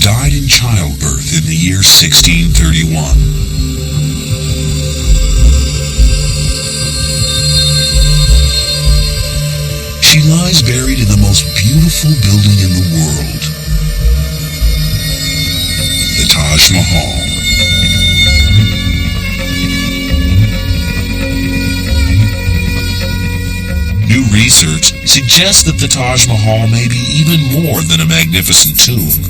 died in childbirth in the year 1631. She lies buried in the most beautiful building in the world, the Taj Mahal. New research suggests that the Taj Mahal may be even more than a magnificent tomb.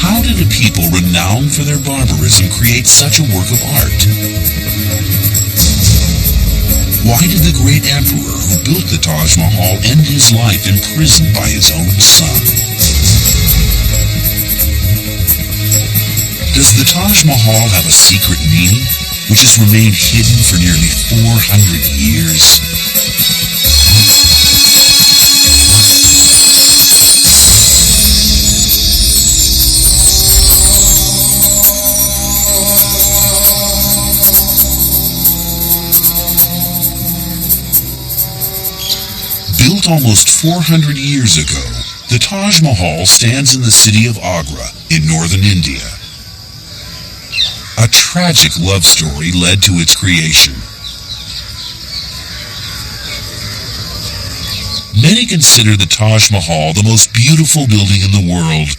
How did a people renowned for their barbarism create such a work of art? Why did the great emperor who built the Taj Mahal end his life imprisoned by his own son? Does the Taj Mahal have a secret meaning, which has remained hidden for nearly 400 years? Built almost 400 years ago, the Taj Mahal stands in the city of Agra in northern India. A tragic love story led to its creation. Many consider the Taj Mahal the most beautiful building in the world.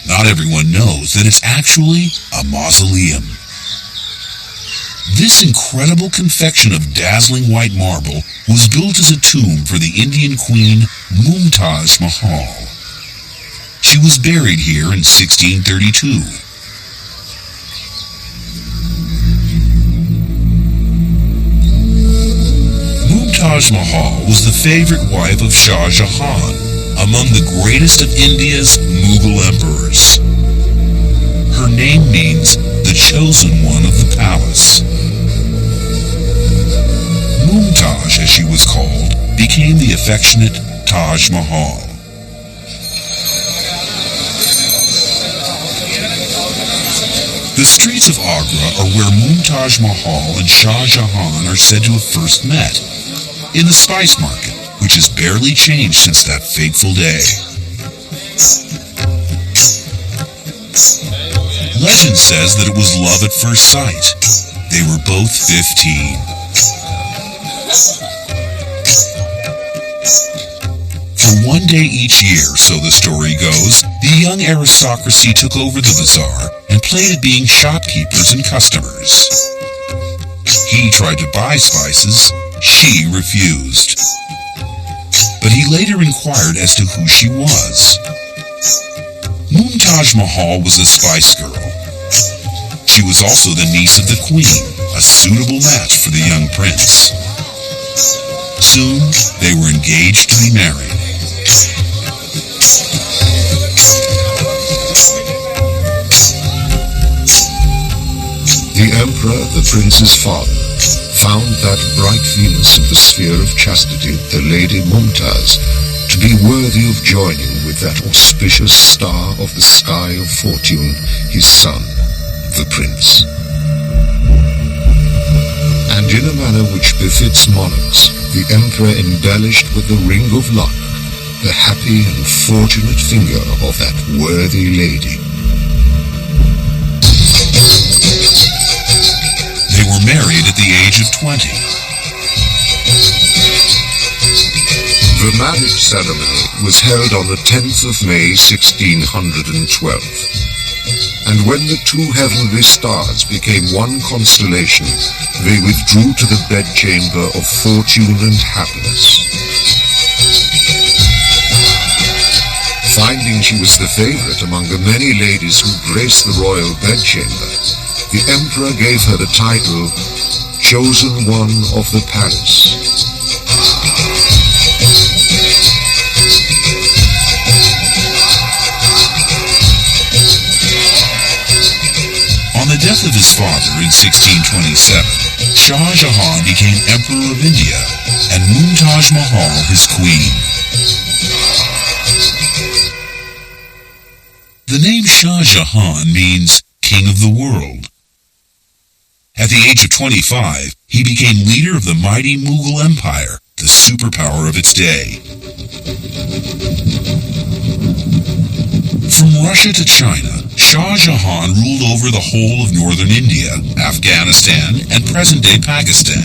Not everyone knows that it's actually a mausoleum. This incredible confection of dazzling white marble was built as a tomb for the Indian queen Mumtaz Mahal. She was buried here in 1632. Mumtaz Mahal was the favorite wife of Shah Jahan, among the greatest of India's Mughal emperors. Her name means the chosen one of the palace. Mumtaz, as she was called, became the affectionate Taj Mahal. The streets of Agra are where Mumtaz Mahal and Shah Jahan are said to have first met, in the spice market, which has barely changed since that fateful day. Legend says that it was love at first sight. They were both 15. For one day each year, so the story goes, the young aristocracy took over the bazaar and played at being shopkeepers and customers. He tried to buy spices, she refused. But he later inquired as to who she was. Mumtaz Mahal was a spice girl. She was also the niece of the queen, a suitable match for the young prince. Soon, they were engaged to be married. The emperor, the prince's father, found that bright Venus in the sphere of chastity, the Lady Mumtaz, to be worthy of joining with that auspicious star of the sky of fortune, his son, the prince. And in a manner which befits monarchs, the emperor embellished with the ring of luck the happy and fortunate finger of that worthy lady. They were married at the age of 20. The marriage ceremony was held on the 10th of May, 1612. And when the two heavenly stars became one constellation, they withdrew to the bedchamber of fortune and happiness. Finding she was the favorite among the many ladies who graced the royal bedchamber, the emperor gave her the title, Chosen One of the Palace. On the death of his father in 1627, Shah Jahan became Emperor of India, and Mumtaz Mahal his queen. The name Shah Jahan means King of the World. At the age of 25, he became leader of the mighty Mughal Empire, the superpower of its day. From Russia to China, Shah Jahan ruled over the whole of northern India, Afghanistan, and present-day Pakistan.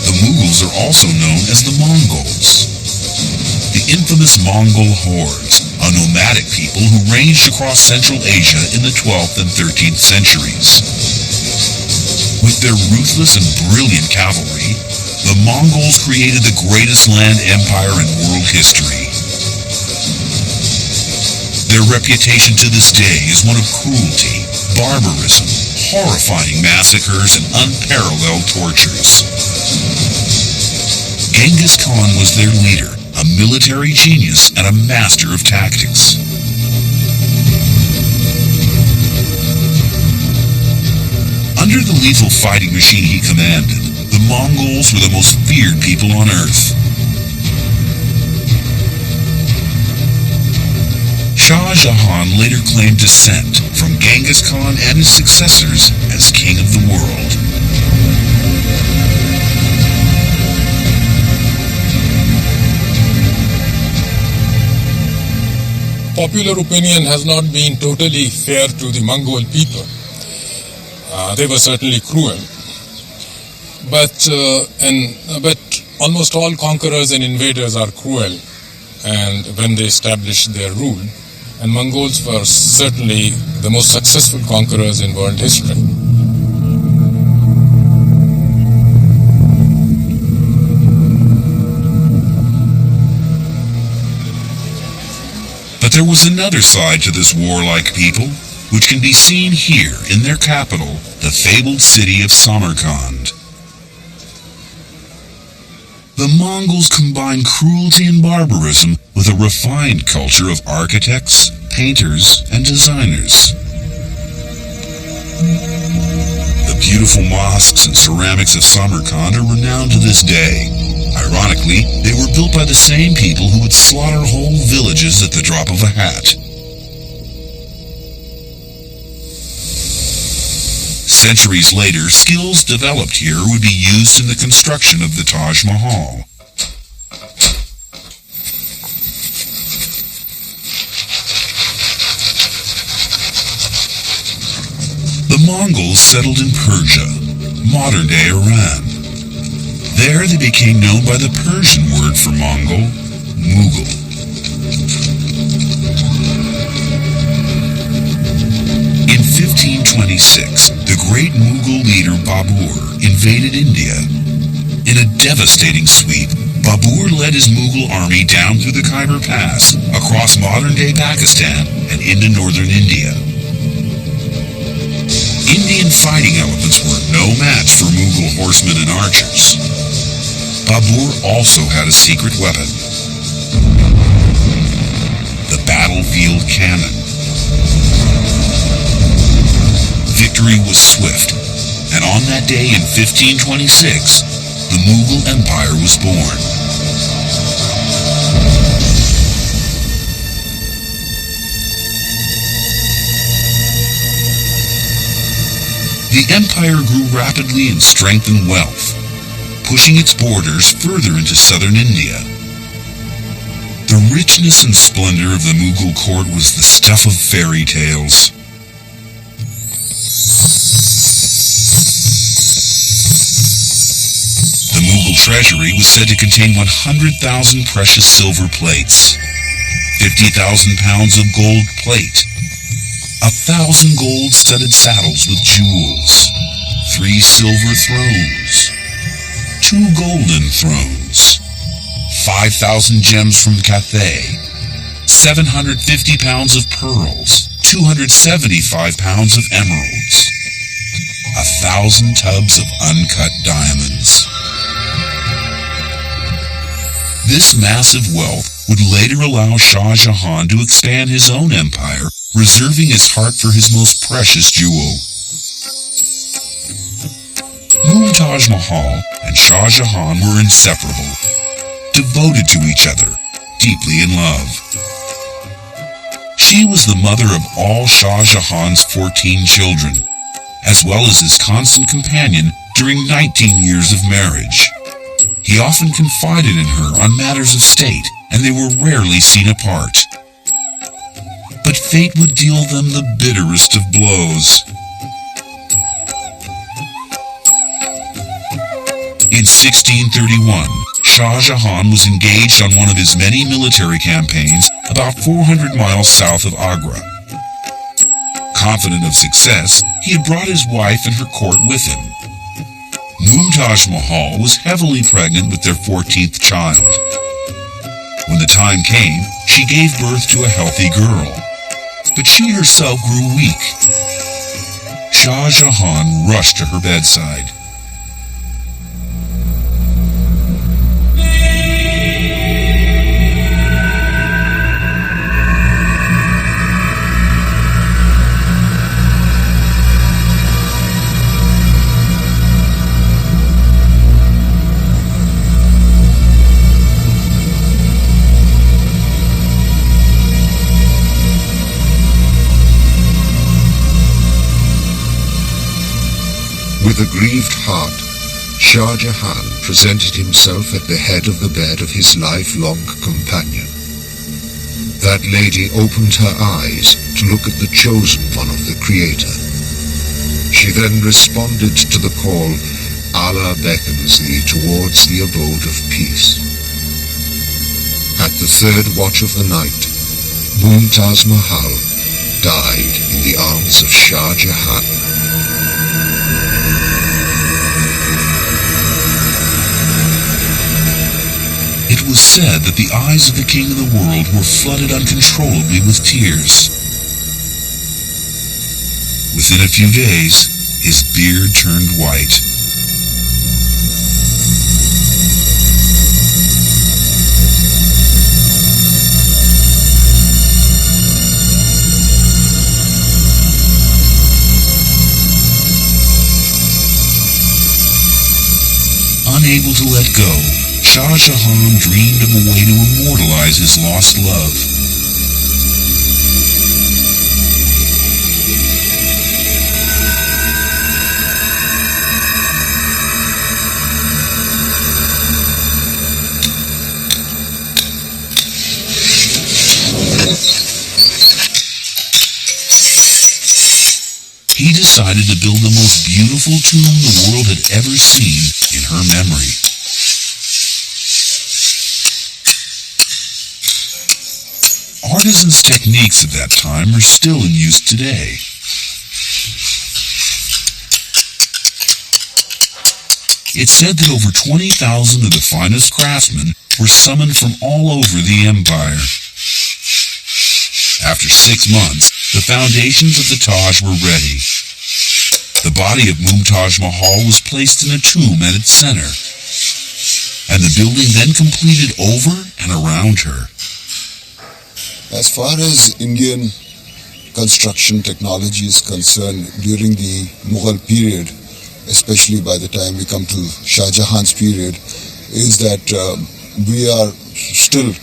The Mughals are also known as the Mongols. The infamous Mongol hordes, a nomadic people who ranged across Central Asia in the 12th and 13th centuries. With their ruthless and brilliant cavalry, the Mongols created the greatest land empire in world history. Their reputation to this day is one of cruelty, barbarism, horrifying massacres, and unparalleled tortures. Genghis Khan was their leader, a military genius and a master of tactics. Under the lethal fighting machine he commanded, the Mongols were the most feared people on earth. Shah Jahan later claimed descent from Genghis Khan and his successors as king of the world. Popular opinion has not been totally fair to the Mongol people. They were certainly cruel. But almost all conquerors and invaders are cruel, and when they establish their rule, and Mongols were certainly the most successful conquerors in world history. But there was another side to this warlike people, which can be seen here in their capital, the fabled city of Samarkand. The Mongols combined cruelty and barbarism with a refined culture of architects, painters, and designers. The beautiful mosques and ceramics of Samarkand are renowned to this day. Ironically, they were built by the same people who would slaughter whole villages at the drop of a hat. Centuries later, skills developed here would be used in the construction of the Taj Mahal. The Mongols settled in Persia, modern-day Iran. There they became known by the Persian word for Mongol, Mughal. In 1526, the great Mughal leader Babur invaded India. In a devastating sweep, Babur led his Mughal army down through the Khyber Pass, across modern-day Pakistan, and into northern India. Indian fighting elephants were no match for Mughal horsemen and archers. Babur also had a secret weapon, the battlefield cannon. Victory was swift, and on that day in 1526, the Mughal Empire was born. The empire grew rapidly in strength and wealth, pushing its borders further into southern India. The richness and splendor of the Mughal court was the stuff of fairy tales. The Mughal treasury was said to contain 100,000 precious silver plates, 50,000 pounds of gold plate, 1,000 gold-studded saddles with jewels, 3 silver thrones, 2 golden thrones, 5,000 gems from Cathay, 750 pounds of pearls, 275 pounds of emeralds, 1,000 tubs of uncut diamonds. This massive wealth would later allow Shah Jahan to expand his own empire, reserving his heart for his most precious jewel. Mumtaz Mahal and Shah Jahan were inseparable, devoted to each other, deeply in love. She She was the mother of all Shah Jahan's 14 children, as well as his constant companion during 19 years of marriage. He often confided in her on matters of state, and they were rarely seen apart. But fate would deal them the bitterest of blows. In 1631, Shah Jahan was engaged on one of his many military campaigns about 400 miles south of Agra. Confident of success, he had brought his wife and her court with him. Mumtaz Mahal was heavily pregnant with their 14th child. When the time came, she gave birth to a healthy girl, but she herself grew weak. Shah Jahan rushed to her bedside. With a grieved heart, Shah Jahan presented himself at the head of the bed of his lifelong companion. That lady opened her eyes to look at the chosen one of the Creator. She then responded to the call, Allah beckons thee towards the abode of peace. At the third watch of the night, Mumtaz Mahal died in the arms of Shah Jahan. It was said that the eyes of the king of the world were flooded uncontrollably with tears. Within a few days, his beard turned white. Unable to let go, Shah Jahan dreamed of a way to immortalize his lost love. He decided to build the most beautiful tomb the world had ever seen in her memory. Artisans' techniques of that time are still in use today. It's said that over 20,000 of the finest craftsmen were summoned from all over the empire. After 6 months, the foundations of the Taj were ready. The body of Mumtaz Mahal was placed in a tomb at its center, and the building then completed over and around her. As far as Indian construction technology is concerned, during the Mughal period, especially by the time we come to Shah Jahan's period, is that we are still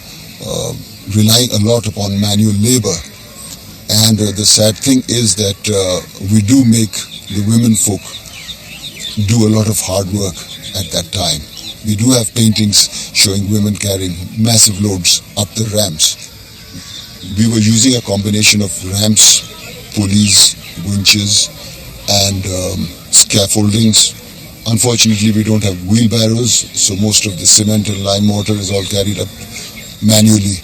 relying a lot upon manual labor. And the sad thing is that we do make the women folk do a lot of hard work at that time. We do have paintings showing women carrying massive loads up the ramps. We were using a combination of ramps, pulleys, winches, and scaffoldings. Unfortunately, we don't have wheelbarrows, so most of the cement and lime mortar is all carried up manually.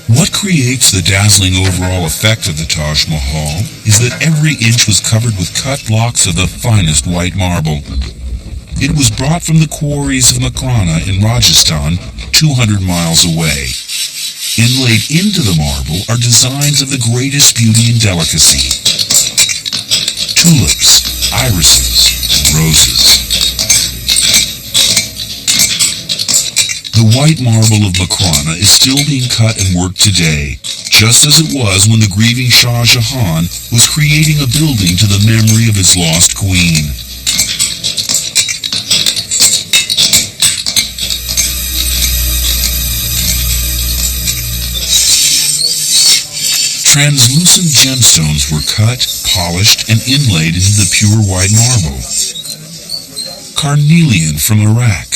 What creates the dazzling overall effect of the Taj Mahal is that every inch was covered with cut blocks of the finest white marble. It was brought from the quarries of Makrana in Rajasthan, 200 miles away. Inlaid into the marble are designs of the greatest beauty and delicacy. Tulips, irises, and roses. The white marble of Makrana is still being cut and worked today, just as it was when the grieving Shah Jahan was creating a building to the memory of his lost queen. Translucent gemstones were cut, polished, and inlaid into the pure white marble. Carnelian from Iraq.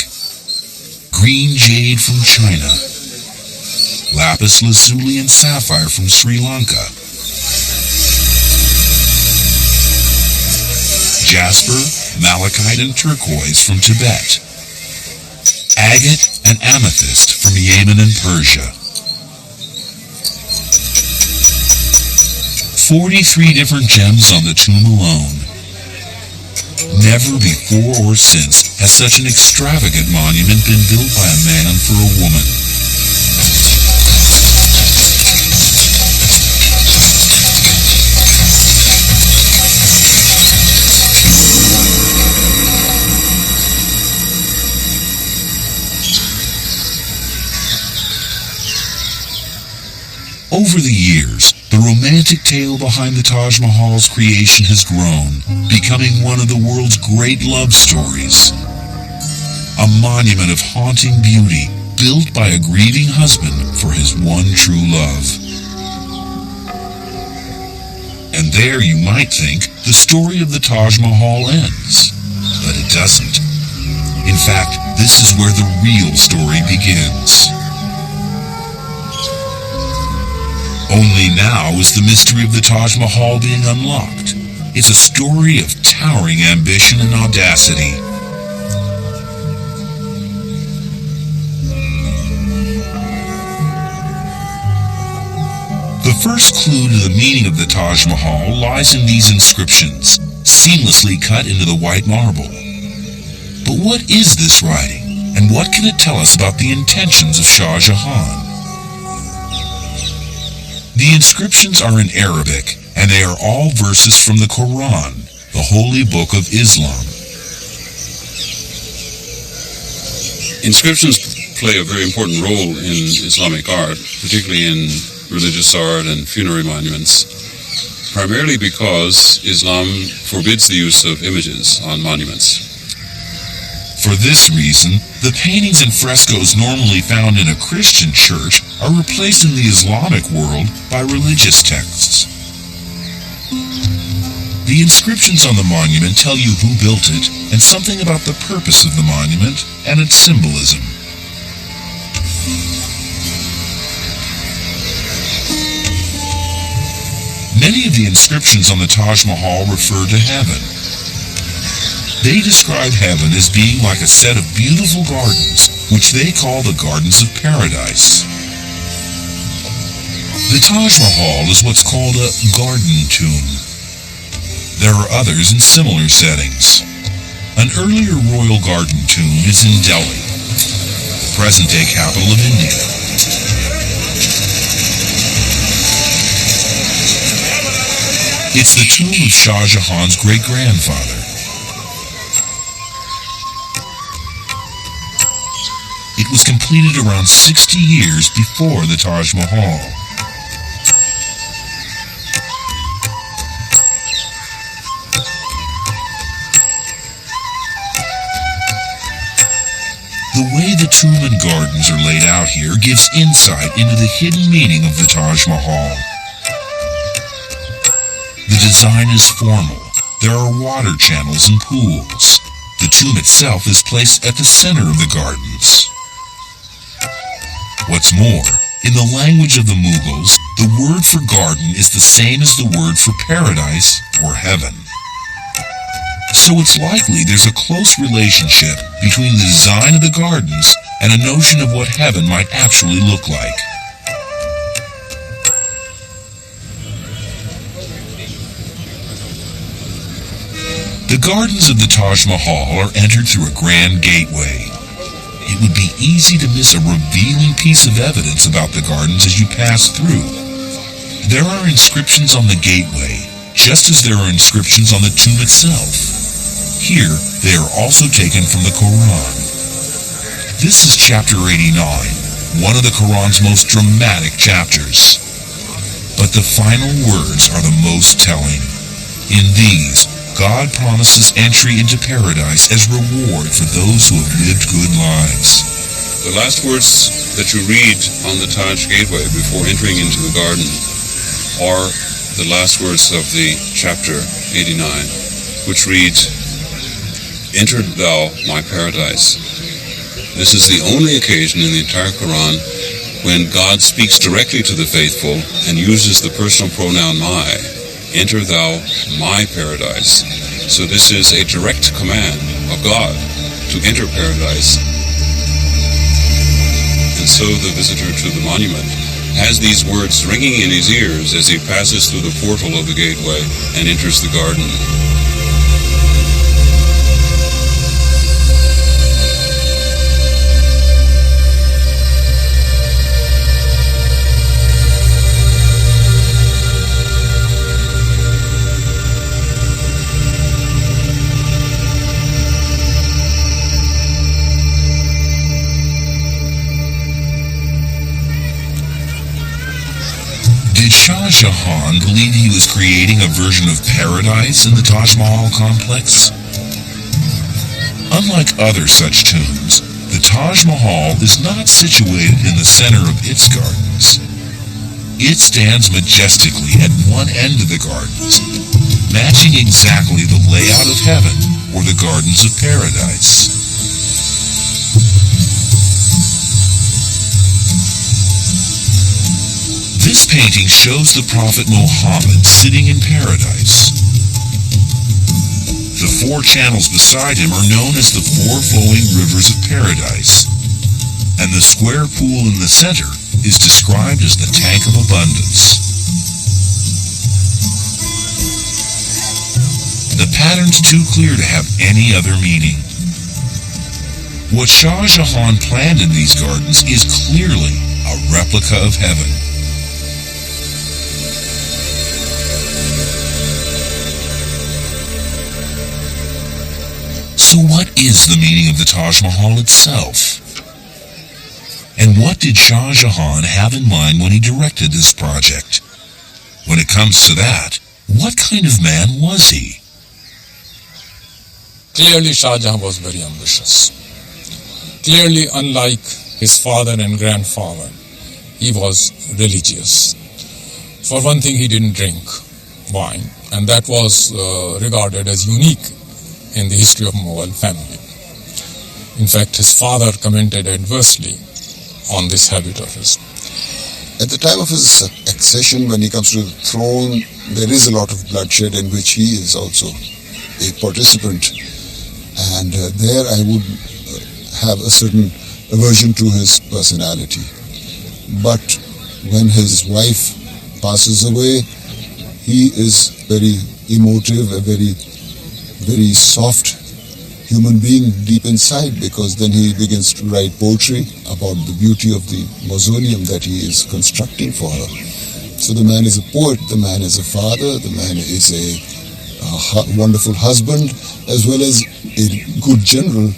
Green jade from China. Lapis lazuli and sapphire from Sri Lanka. Jasper, malachite, and turquoise from Tibet. Agate and amethyst from Yemen and Persia. 43 different gems on the tomb alone. Never before or since has such an extravagant monument been built by a man for a woman. Over the years, the romantic tale behind the Taj Mahal's creation has grown, becoming one of the world's great love stories. A monument of haunting beauty, built by a grieving husband for his one true love. And there you might think the story of the Taj Mahal ends, but it doesn't. In fact, this is where the real story begins. Only now is the mystery of the Taj Mahal being unlocked. It's a story of towering ambition and audacity. The first clue to the meaning of the Taj Mahal lies in these inscriptions, seamlessly cut into the white marble. But what is this writing, and what can it tell us about the intentions of Shah Jahan? The inscriptions are in Arabic, and they are all verses from the Quran, the holy book of Islam. Inscriptions play a very important role in Islamic art, particularly in religious art and funerary monuments, primarily because Islam forbids the use of images on monuments. For this reason, the paintings and frescoes normally found in a Christian church are replaced in the Islamic world by religious texts. The inscriptions on the monument tell you who built it and something about the purpose of the monument and its symbolism. Many of the inscriptions on the Taj Mahal refer to heaven. They describe heaven as being like a set of beautiful gardens, which they call the Gardens of Paradise. The Taj Mahal is what's called a garden tomb. There are others in similar settings. An earlier royal garden tomb is in Delhi, the present-day capital of India. It's the tomb of Shah Jahan's great-grandfather. It was completed around 60 years before the Taj Mahal. The way the tomb and gardens are laid out here gives insight into the hidden meaning of the Taj Mahal. The design is formal. There are water channels and pools. The tomb itself is placed at the center of the gardens. What's more, in the language of the Mughals, the word for garden is the same as the word for paradise or heaven. So it's likely there's a close relationship between the design of the gardens and a notion of what heaven might actually look like. The gardens of the Taj Mahal are entered through a grand gateway. It would be easy to miss a revealing piece of evidence about the gardens as you pass through. There are inscriptions on the gateway, just as there are inscriptions on the tomb itself. Here, they are also taken from the Quran. This is chapter 89, one of the Quran's most dramatic chapters. But the final words are the most telling. In these, God promises entry into paradise as reward for those who have lived good lives. The last words that you read on the Taj Gateway before entering into the garden or the last words of the chapter 89, which reads, "Enter thou my paradise." This is the only occasion in the entire Quran when God speaks directly to the faithful and uses the personal pronoun my. Enter thou my paradise. So this is a direct command of God to enter paradise. And so the visitor to the monument has these words ringing in his ears as he passes through the portal of the gateway and enters the garden. Did Shah Jahan believe he was creating a version of paradise in the Taj Mahal complex? Unlike other such tombs, the Taj Mahal is not situated in the center of its gardens. It stands majestically at one end of the gardens, matching exactly the layout of heaven or the gardens of paradise. This painting shows the Prophet Muhammad sitting in paradise. The four channels beside him are known as the four flowing rivers of paradise, and the square pool in the center is described as the tank of abundance. The pattern's too clear to have any other meaning. What Shah Jahan planned in these gardens is clearly a replica of heaven. So what is the meaning of the Taj Mahal itself? And what did Shah Jahan have in mind when he directed this project? When it comes to that, what kind of man was he? Clearly, Shah Jahan was very ambitious. Clearly, unlike his father and grandfather, he was religious. For one thing, he didn't drink wine, and that was regarded as unique in the history of Mughal family. In fact, his father commented adversely on this habit of his. At the time of his accession, when he comes to the throne, there is a lot of bloodshed in which he is also a participant. And there I would have a certain aversion to his personality. But when his wife passes away, he is very emotive, a very soft human being deep inside, because then he begins to write poetry about the beauty of the mausoleum that he is constructing for her. So the man is a poet, the man is a father, the man is a wonderful husband, as well as a good general.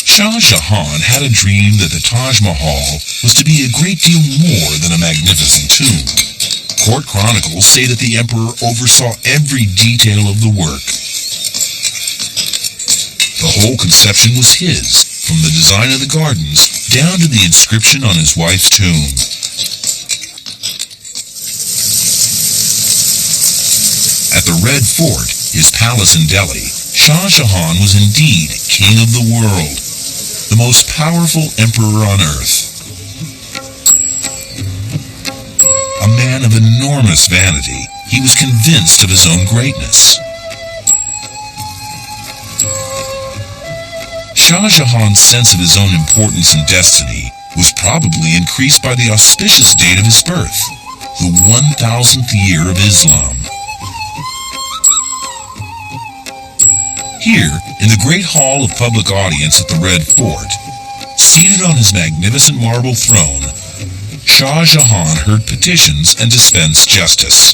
Shah Jahan had a dream that the Taj Mahal was to be a great deal more than a magnificent tomb. Court chronicles say that the emperor oversaw every detail of the work. The whole conception was his, from the design of the gardens down to the inscription on his wife's tomb. At the Red Fort, his palace in Delhi, Shah Jahan was indeed king of the world, the most powerful emperor on earth. A man of enormous vanity, he was convinced of his own greatness. Shah Jahan's sense of his own importance and destiny was probably increased by the auspicious date of his birth, the 1000th year of Islam. Here, in the great hall of public audience at the Red Fort, seated on his magnificent marble throne, Shah Jahan heard petitions and dispensed justice.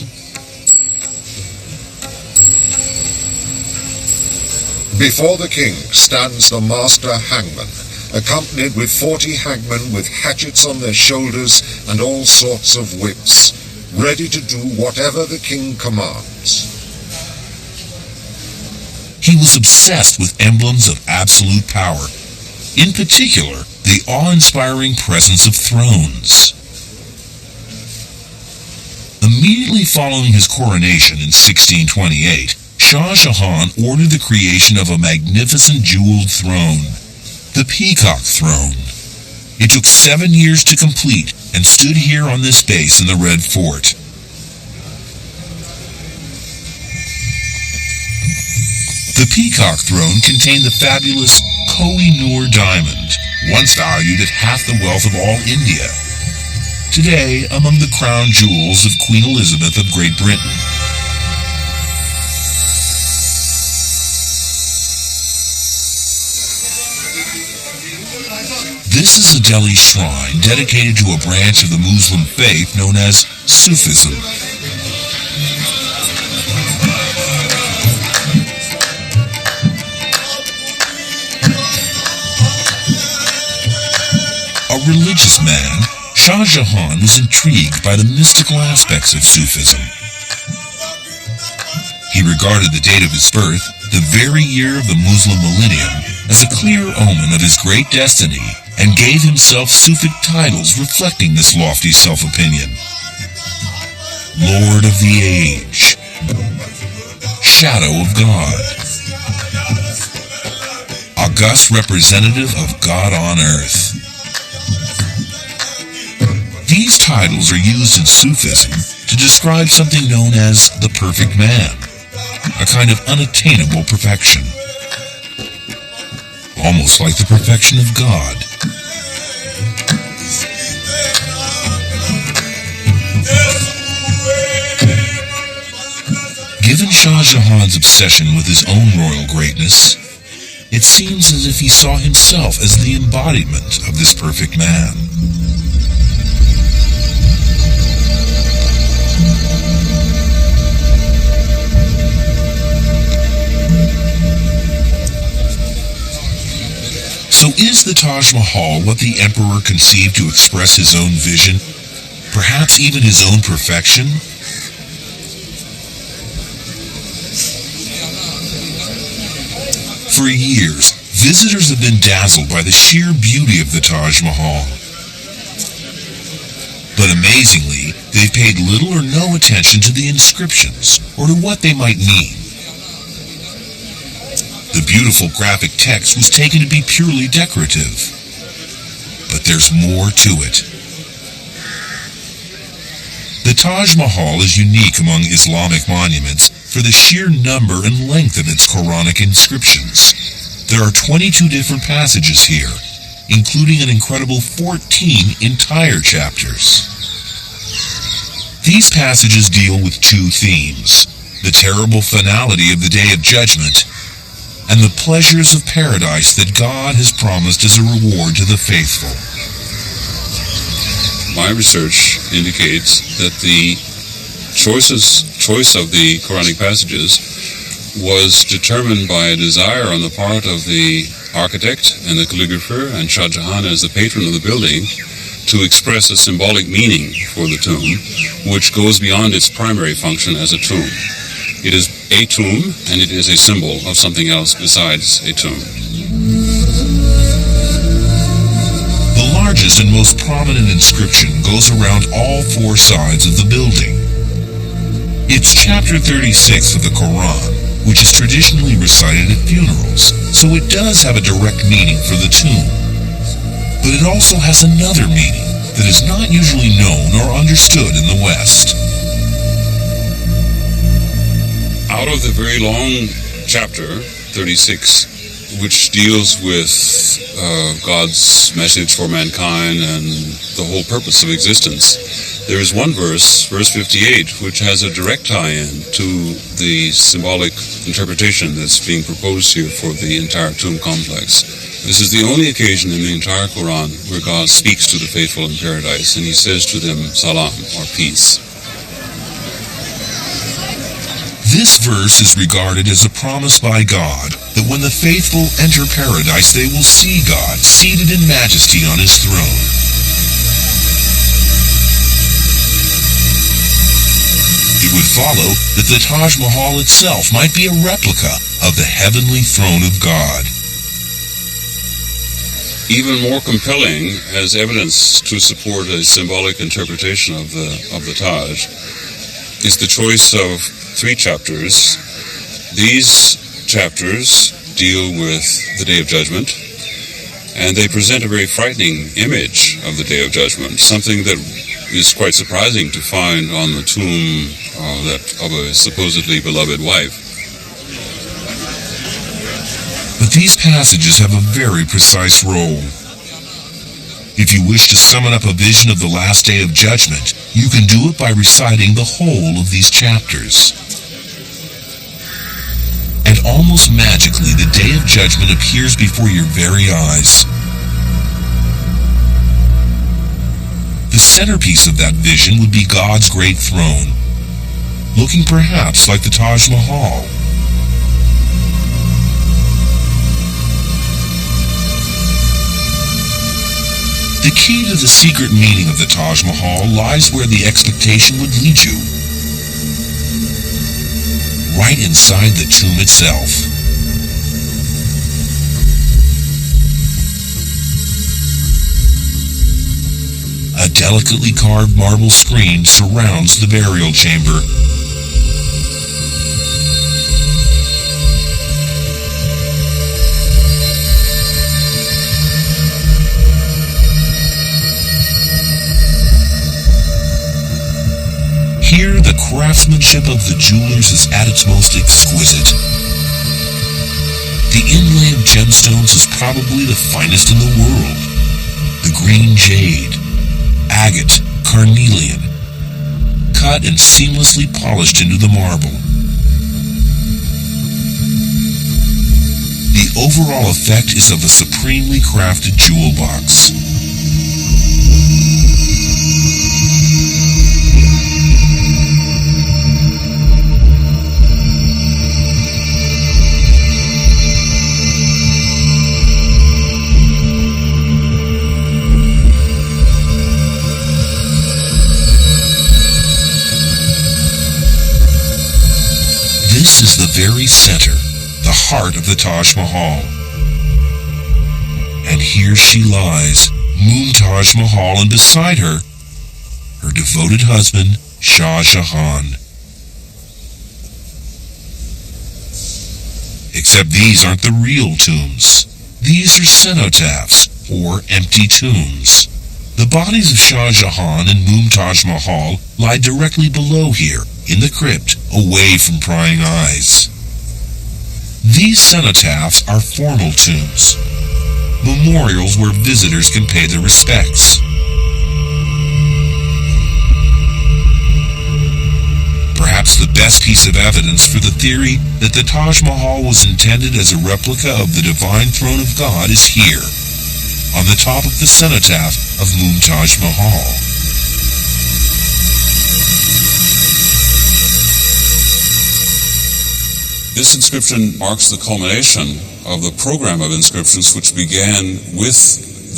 Before the king stands the master hangman, accompanied with 40 hangmen with hatchets on their shoulders and all sorts of whips, ready to do whatever the king commands. He was obsessed with emblems of absolute power, in particular, the awe-inspiring presence of thrones. Immediately following his coronation in 1628, Shah Jahan ordered the creation of a magnificent jeweled throne, the Peacock Throne. It took 7 years to complete and stood here on this base in the Red Fort. The Peacock Throne contained the fabulous Koh-i-Noor diamond, once valued at half the wealth of all India. Today, among the crown jewels of Queen Elizabeth of Great Britain. This is a Delhi shrine dedicated to a branch of the Muslim faith known as Sufism. A religious man, Shah Jahan was intrigued by the mystical aspects of Sufism. He regarded the date of his birth, the very year of the Muslim millennium, as a clear omen of his great destiny, and gave himself Sufic titles reflecting this lofty self-opinion. Lord of the Age, Shadow of God, August Representative of God on Earth. These titles are used in Sufism to describe something known as the perfect man, a kind of unattainable perfection. Almost like the perfection of God. Given Shah Jahan's obsession with his own royal greatness, it seems as if he saw himself as the embodiment of this perfect man. So is the Taj Mahal what the emperor conceived to express his own vision, perhaps even his own perfection? For years, visitors have been dazzled by the sheer beauty of the Taj Mahal. But amazingly, they've paid little or no attention to the inscriptions or to what they might mean. The beautiful graphic text was taken to be purely decorative. But there's more to it. The Taj Mahal is unique among Islamic monuments for the sheer number and length of its Quranic inscriptions. There are 22 different passages here, including an incredible 14 entire chapters. These passages deal with two themes: the terrible finality of the Day of Judgment and the pleasures of paradise that God has promised as a reward to the faithful. My research indicates that the choice of the Quranic passages was determined by a desire on the part of the architect and the calligrapher and Shah Jahan as the patron of the building to express a symbolic meaning for the tomb, which goes beyond its primary function as a tomb. It is a tomb, and it is a symbol of something else besides a tomb. The largest and most prominent inscription goes around all four sides of the building. It's chapter 36 of the Quran, which is traditionally recited at funerals, so it does have a direct meaning for the tomb. But it also has another meaning that is not usually known or understood in the West. Out of the very long chapter 36, which deals with God's message for mankind and the whole purpose of existence, there is one verse, verse 58, which has a direct tie-in to the symbolic interpretation that's being proposed here for the entire tomb complex. This is the only occasion in the entire Quran where God speaks to the faithful in paradise, and he says to them, Salam, or peace. This verse is regarded as a promise by God that when the faithful enter paradise, they will see God seated in majesty on his throne. It would follow that the Taj Mahal itself might be a replica of the heavenly throne of God. Even more compelling as evidence to support a symbolic interpretation of the Taj is the choice of 3 chapters. These chapters deal with the Day of Judgment, and they present a very frightening image of the Day of Judgment, something that is quite surprising to find on the tomb of a supposedly beloved wife. But these passages have a very precise role. If you wish to summon up a vision of the last day of judgment, you can do it by reciting the whole of these chapters. And almost magically, the day of judgment appears before your very eyes. The centerpiece of that vision would be God's great throne, looking perhaps like the Taj Mahal. The key to the secret meaning of the Taj Mahal lies where the expectation would lead you. Right inside the tomb itself. A delicately carved marble screen surrounds the burial chamber. Here, the craftsmanship of the jewelers is at its most exquisite. The inlay of gemstones is probably the finest in the world. The green jade, agate, carnelian, cut and seamlessly polished into the marble. The overall effect is of a supremely crafted jewel box. This is the very center, the heart of the Taj Mahal. And here she lies, Mumtaz Mahal, and beside her, her devoted husband, Shah Jahan. Except these aren't the real tombs. These are cenotaphs, or empty tombs. The bodies of Shah Jahan and Mumtaz Mahal lie directly below here, in the crypt, away from prying eyes. These cenotaphs are formal tombs, memorials where visitors can pay their respects. Perhaps the best piece of evidence for the theory that the Taj Mahal was intended as a replica of the divine throne of God is here, on the top of the cenotaph of Mumtaz Mahal. This inscription marks the culmination of the program of inscriptions which began with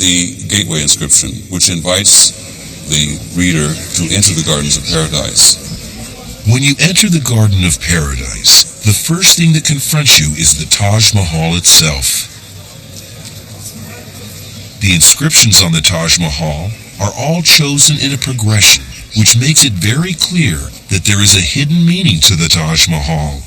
the gateway inscription, which invites the reader to enter the gardens of paradise. When you enter the Garden of Paradise, the first thing that confronts you is the Taj Mahal itself. The inscriptions on the Taj Mahal are all chosen in a progression, which makes it very clear that there is a hidden meaning to the Taj Mahal.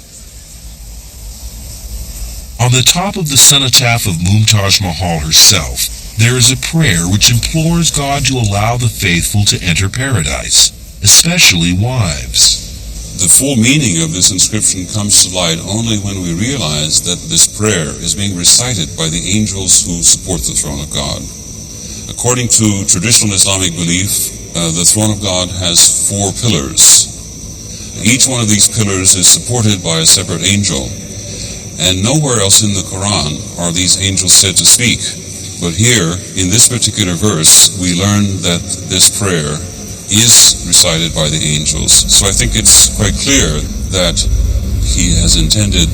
On the top of the cenotaph of Mumtaz Mahal herself, there is a prayer which implores God to allow the faithful to enter paradise, especially wives. The full meaning of this inscription comes to light only when we realize that this prayer is being recited by the angels who support the throne of God. According to traditional Islamic belief, the throne of God has 4 pillars. Each one of these pillars is supported by a separate angel. And nowhere else in the Quran are these angels said to speak. But here, in this particular verse, we learn that this prayer is recited by the angels. So I think it's quite clear that he has intended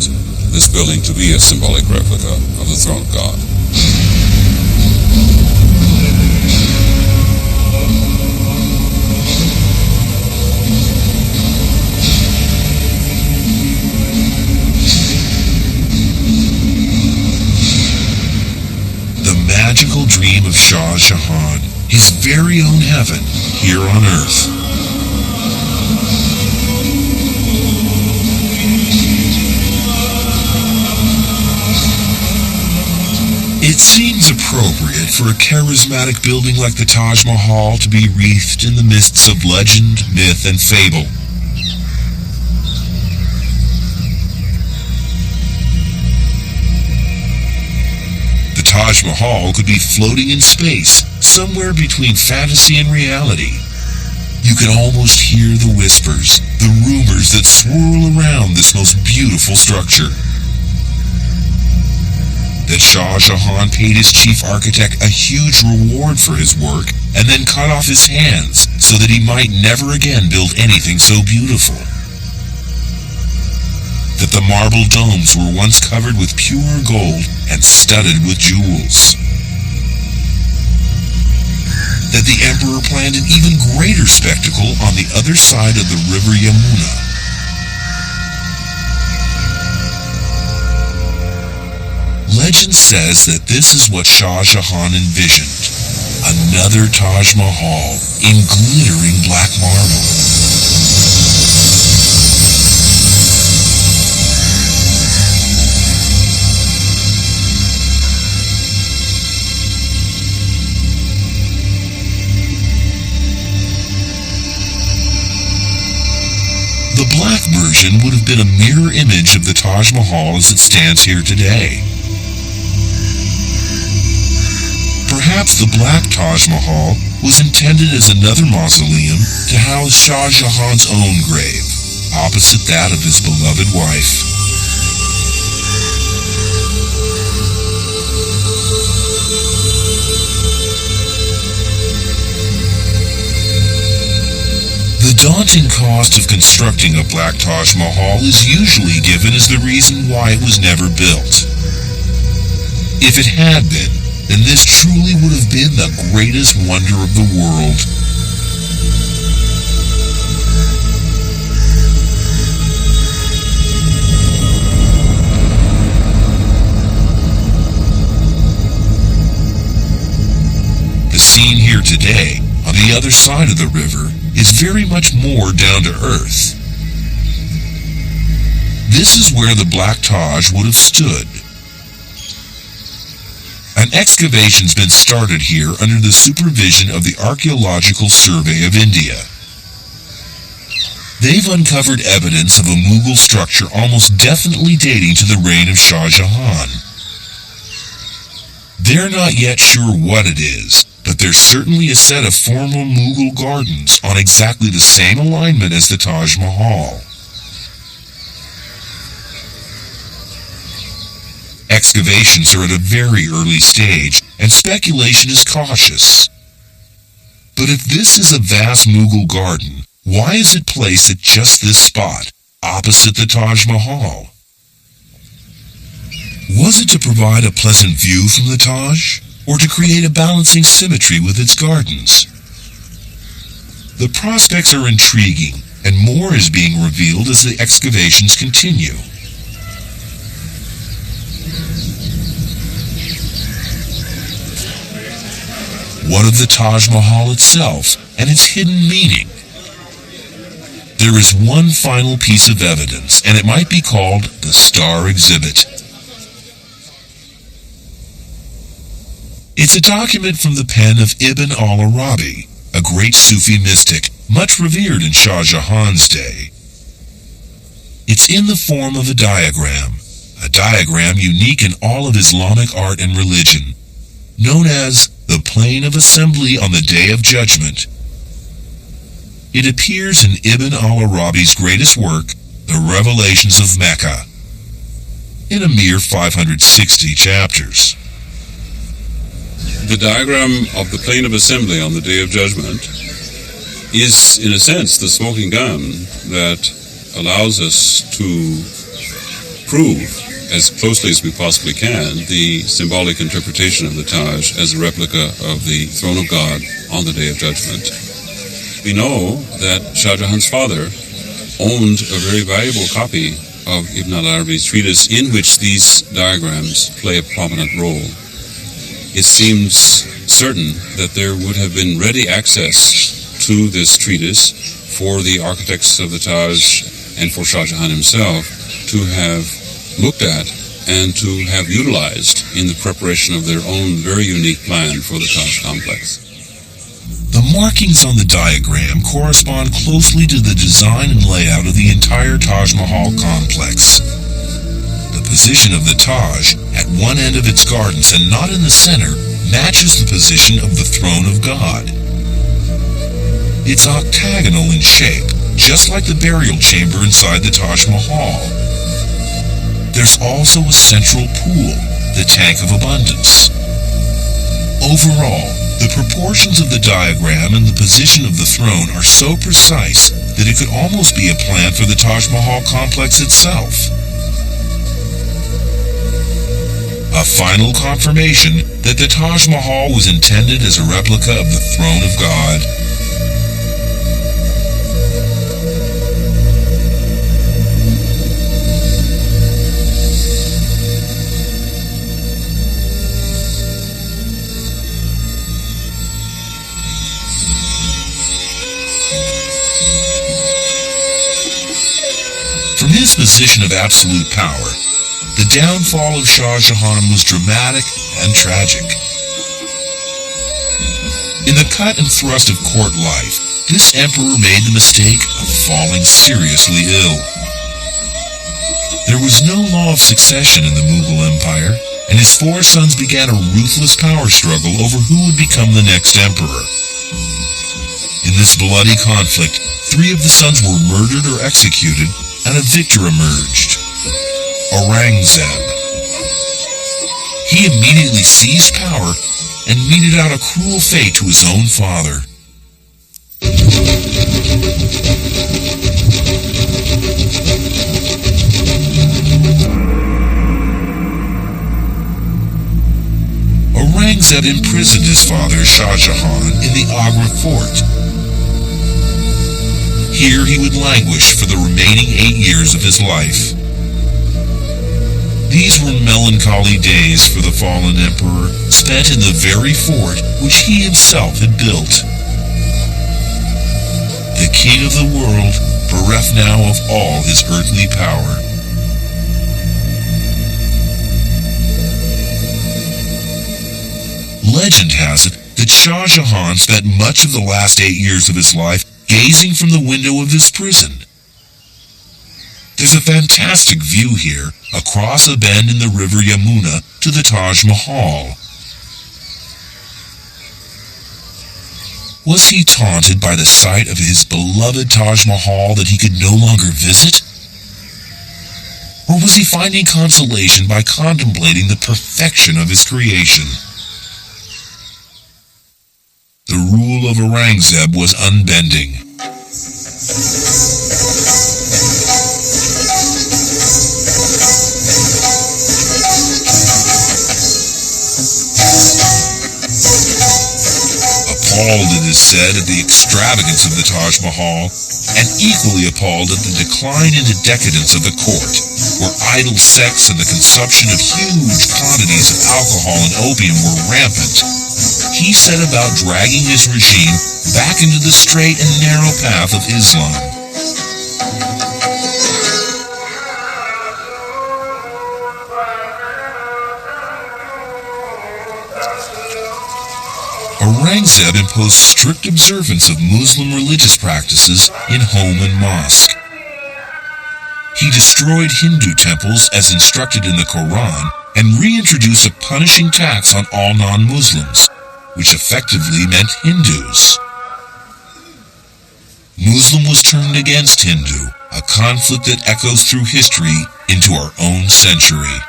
this building to be a symbolic replica of the throne of God. Magical dream of Shah Jahan, his very own heaven here on earth. It seems appropriate for a charismatic building like the Taj Mahal to be wreathed in the mists of legend, myth, and fable. The Taj Mahal could be floating in space, somewhere between fantasy and reality. You can almost hear the whispers, the rumors that swirl around this most beautiful structure. That Shah Jahan paid his chief architect a huge reward for his work and then cut off his hands so that he might never again build anything so beautiful. That the marble domes were once covered with pure gold and studded with jewels. That the emperor planned an even greater spectacle on the other side of the river Yamuna. Legend says that this is what Shah Jahan envisioned, another Taj Mahal in glittering black marble. The black version would have been a mirror image of the Taj Mahal as it stands here today. Perhaps the Black Taj Mahal was intended as another mausoleum to house Shah Jahan's own grave, opposite that of his beloved wife. The daunting cost of constructing a Black Taj Mahal is usually given as the reason why it was never built. If it had been, then this truly would have been the greatest wonder of the world. The scene here today, on the other side of the river, is very much more down to earth. This is where the Black Taj would have stood. An excavation's been started here under the supervision of the Archaeological Survey of India. They've uncovered evidence of a Mughal structure almost definitely dating to the reign of Shah Jahan. They're not yet sure what it is, but there's certainly a set of formal Mughal gardens on exactly the same alignment as the Taj Mahal. Excavations are at a very early stage, and speculation is cautious. But if this is a vast Mughal garden, why is it placed at just this spot, opposite the Taj Mahal? Was it to provide a pleasant view from the Taj, or to create a balancing symmetry with its gardens? The prospects are intriguing, and more is being revealed as the excavations continue. What of the Taj Mahal itself and its hidden meaning? There is one final piece of evidence, and it might be called the Star Exhibit. It's a document from the pen of Ibn al-Arabi, a great Sufi mystic, much revered in Shah Jahan's day. It's in the form of a diagram unique in all of Islamic art and religion, known as the Plain of Assembly on the Day of Judgment. It appears in Ibn al-Arabi's greatest work, The Revelations of Mecca, in a mere 560 chapters. The diagram of the Plain of Assembly on the Day of Judgment is, in a sense, the smoking gun that allows us to prove, as closely as we possibly can, the symbolic interpretation of the Taj as a replica of the throne of God on the Day of Judgment. We know that Shah Jahan's father owned a very valuable copy of Ibn al-Arabi's treatise in which these diagrams play a prominent role. It seems certain that there would have been ready access to this treatise for the architects of the Taj and for Shah Jahan himself to have looked at and to have utilized in the preparation of their own very unique plan for the Taj complex. The markings on the diagram correspond closely to the design and layout of the entire Taj Mahal complex. The position of the Taj at one end of its gardens and not in the center matches the position of the throne of God. It's octagonal in shape, just like the burial chamber inside the Taj Mahal. There's also a central pool, the Tank of Abundance. Overall, the proportions of the diagram and the position of the throne are so precise that it could almost be a plan for the Taj Mahal complex itself. A final confirmation that the Taj Mahal was intended as a replica of the throne of God. From his position of absolute power, the downfall of Shah Jahan was dramatic and tragic. In the cut and thrust of court life, this emperor made the mistake of falling seriously ill. There was no law of succession in the Mughal Empire, and his four sons began a ruthless power struggle over who would become the next emperor. In this bloody conflict, 3 of the sons were murdered or executed, and a victor emerged, Aurangzeb. He immediately seized power and meted out a cruel fate to his own father. Aurangzeb imprisoned his father Shah Jahan in the Agra fort. Here he would languish for the remaining 8 years of his life. These were melancholy days for the fallen emperor, spent in the very fort which he himself had built. The king of the world, bereft now of all his earthly power. Legend has it that Shah Jahan spent much of the last 8 years of his life gazing from the window of his prison. There's a fantastic view here, across a bend in the river Yamuna to the Taj Mahal. Was he taunted by the sight of his beloved Taj Mahal that he could no longer visit? Or was he finding consolation by contemplating the perfection of his creation? The rule of Aurangzeb was unbending. Appalled, it is said, at the extravagance of the Taj Mahal, and equally appalled at the decline into decadence of the court, where idle sex and the consumption of huge quantities of alcohol and opium were rampant, he set about dragging his regime back into the straight and narrow path of Islam. Aurangzeb imposed strict observance of Muslim religious practices in home and mosque. He destroyed Hindu temples as instructed in the Quran and reintroduced a punishing tax on all non-Muslims, which effectively meant Hindus. Muslim was turned against Hindu, a conflict that echoes through history into our own century.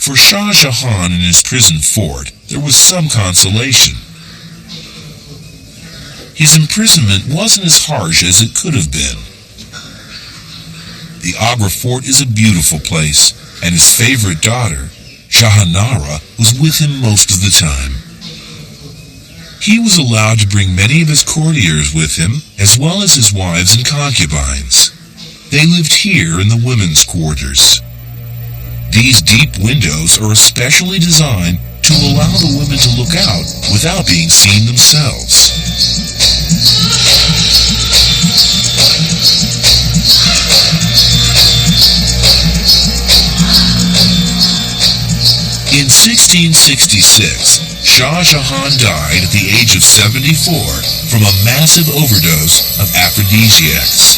For Shah Jahan in his prison fort, there was some consolation. His imprisonment wasn't as harsh as it could have been. The Agra fort is a beautiful place, and his favorite daughter, Shahanara, was with him most of the time. He was allowed to bring many of his courtiers with him, as well as his wives and concubines. They lived here in the women's quarters. These deep windows are especially designed to to allow the women to look out without being seen themselves. In 1666, Shah Jahan died at the age of 74 from a massive overdose of aphrodisiacs.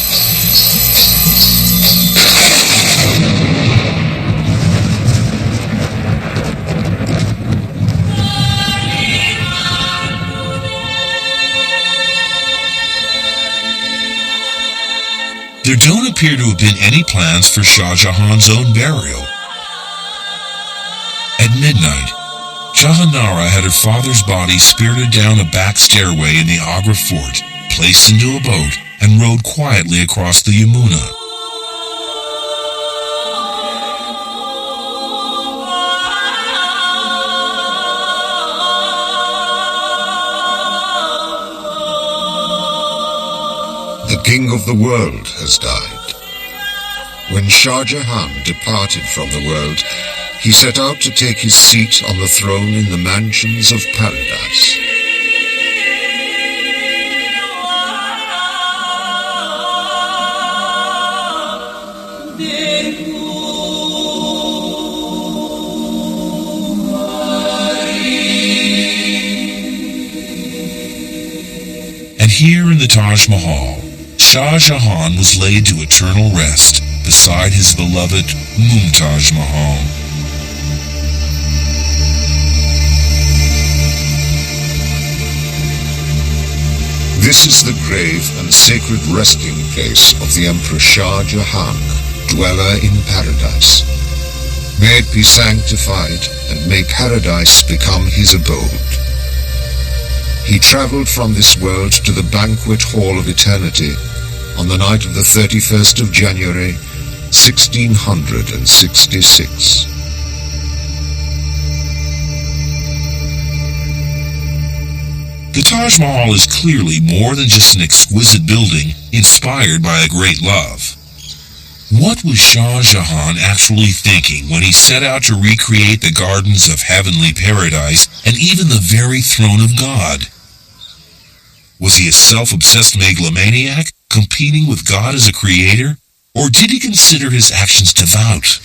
There don't appear to have been any plans for Shah Jahan's own burial. At midnight, Jahanara had her father's body spirited down a back stairway in the Agra fort, placed into a boat, and rowed quietly across the Yamuna. The king of the world has died. When Shah Jahan departed from the world, he set out to take his seat on the throne in the mansions of paradise. And here in the Taj Mahal, Shah Jahan was laid to eternal rest beside his beloved Mumtaz Mahal. This is the grave and sacred resting place of the Emperor Shah Jahan, dweller in paradise. May it be sanctified, and may paradise become his abode. He travelled from this world to the banquet hall of eternity on the night of the 31st of January, 1666. The Taj Mahal is clearly more than just an exquisite building inspired by a great love. What was Shah Jahan actually thinking when he set out to recreate the gardens of heavenly paradise and even the very throne of God? Was he a self-obsessed megalomaniac competing with God as a creator? Or did he consider his actions devout?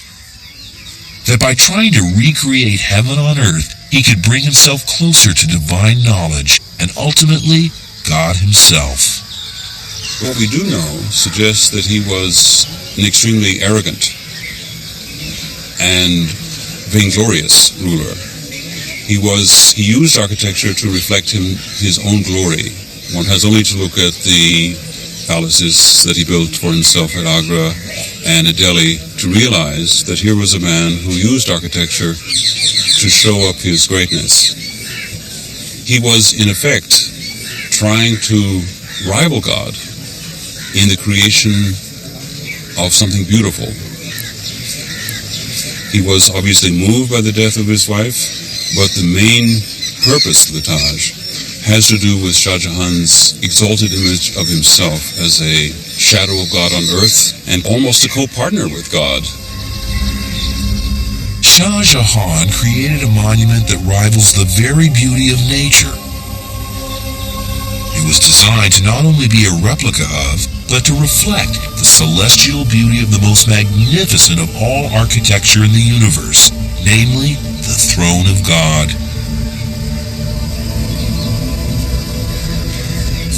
That by trying to recreate heaven on earth, he could bring himself closer to divine knowledge and ultimately God himself. What we do know suggests that he was an extremely arrogant and vainglorious ruler. He used architecture to reflect his own glory. One has only to look at the palaces that he built for himself at Agra and at Delhi to realize that here was a man who used architecture to show up his greatness. He was, in effect, trying to rival God in the creation of something beautiful. He was obviously moved by the death of his wife, but the main purpose of the Taj has to do with Shah Jahan's exalted image of himself as a shadow of God on earth and almost a co-partner with God. Shah Jahan created a monument that rivals the very beauty of nature. It was designed to not only be a replica of, but to reflect the celestial beauty of the most magnificent of all architecture in the universe, namely the throne of God.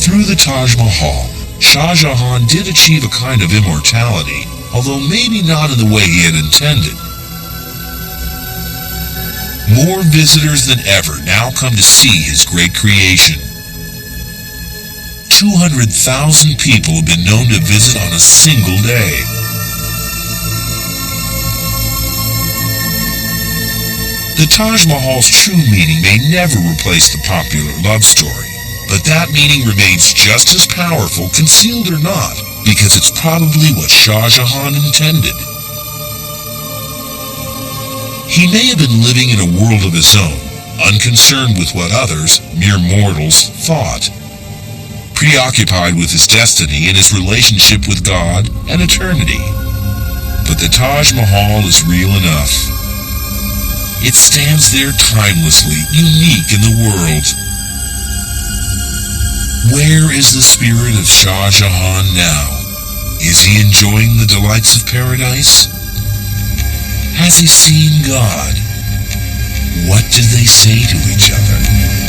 Through the Taj Mahal, Shah Jahan did achieve a kind of immortality, although maybe not in the way he had intended. More visitors than ever now come to see his great creation. 200,000 people have been known to visit on a single day. The Taj Mahal's true meaning may never replace the popular love story, but that meaning remains just as powerful, concealed or not, because it's probably what Shah Jahan intended. He may have been living in a world of his own, unconcerned with what others, mere mortals, thought. Preoccupied with his destiny and his relationship with God and eternity. But the Taj Mahal is real enough. It stands there timelessly, unique in the world. Where is the spirit of Shah Jahan now? Is he enjoying the delights of paradise? Has he seen God? What do they say to each other?